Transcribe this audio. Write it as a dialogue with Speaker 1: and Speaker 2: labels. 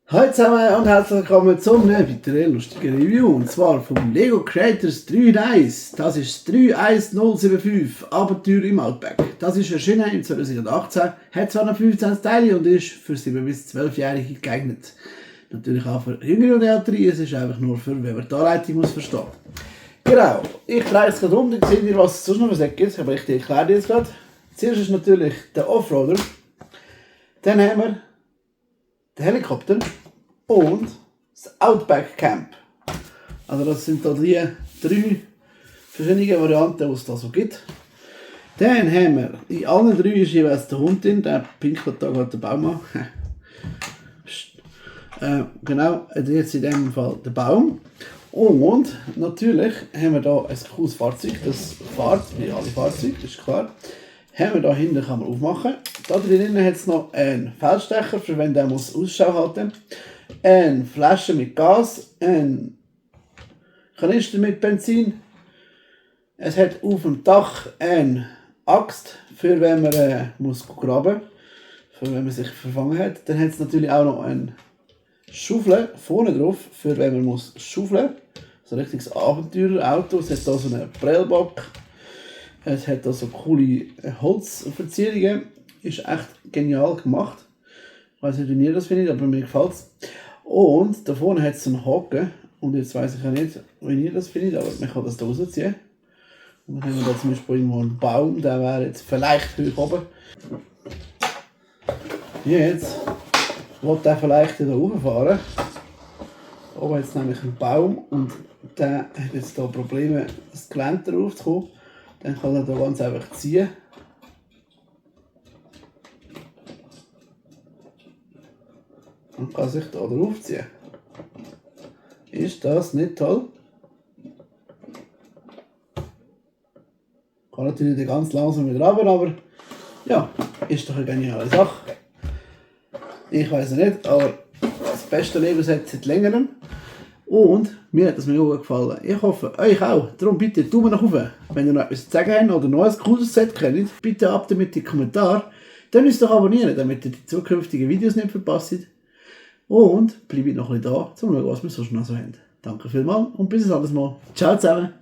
Speaker 1: Hallo zusammen und herzlich willkommen zum weiteren lustigen Review, und zwar vom Lego Creators 3 in 1. Das ist das 31075 Abenteuer im Outback. Das ist erschienen im 2018, hat zwar noch 15 Teile und ist für 7- bis 12-Jährige geeignet. Natürlich auch für Jüngere und Ältere, es ist einfach nur für, wenn man die Anleitung muss verstehen. Genau, ich drehe es gerade um, dann seht ihr, was es sonst noch für Säcke gibt, aber ich erkläre dir jetzt gerade. Zuerst ist natürlich der Offroader, dann haben wir den Helikopter und das Outback Camp. Also das sind da die 3 verschiedene Varianten, die es da so gibt. Dann haben wir, in allen 3 ist jeweils der Hund drin, der pinkelt da gerade den Baum an. Genau, jetzt in dem Fall der Baum. Und natürlich haben wir da ein cooles Fahrzeug, das fährt, wie alle Fahrzeuge, das ist klar. Haben wir da hinten, kann man aufmachen. Da drinnen hat es noch einen Feldstecher, für wenn der muss Ausschau halten muss. Eine Flasche mit Gas, ein Kanister mit Benzin. Es hat auf dem Dach eine Axt, für wenn man muss graben, für wenn man sich verfangen hat. Dann hat es natürlich auch noch eine Schaufel vorne drauf, für wenn man muss schaufeln. So ein richtiges Abenteurerauto. Es hat hier so einen Prellbock. Es hat also coole Holzverzierungen. Ist echt genial gemacht. Ich weiß nicht, wie ihr das findet, aber mir gefällt es. Und da vorne hat es einen Haken. Und jetzt weiß ich ja nicht, wie ihr das findet, aber man kann das da rausziehen. Und dann haben wir da zum Beispiel irgendwo einen Baum, der wäre jetzt vielleicht hoch oben. Jetzt will der vielleicht hier rauffahren. Da oben hat es nämlich einen Baum und der hat jetzt hier Probleme, das Geländer drauf zu kommen. Dann kann er da ganz einfach ziehen. Und kann sich da drauf ziehen. Ist das nicht toll? Kann natürlich nicht ganz langsam wieder runter, aber ja, ist doch eine geniale Sache. Ich weiß es nicht, aber das beste Lego-Set seit längerem. Und mir hat das mega gut gefallen. Ich hoffe, euch auch. Darum bitte Daumen nach oben. Wenn ihr noch etwas zu sagen habt oder noch ein cooles Set kennt, bitte ab damit in die Kommentare. Dann müsst ihr doch abonnieren, damit ihr die zukünftigen Videos nicht verpasst. Und bleibt noch ein bisschen da, um zu schauen, was wir sonst noch so haben. Danke vielmals und bis ein anderes Mal. Ciao zusammen.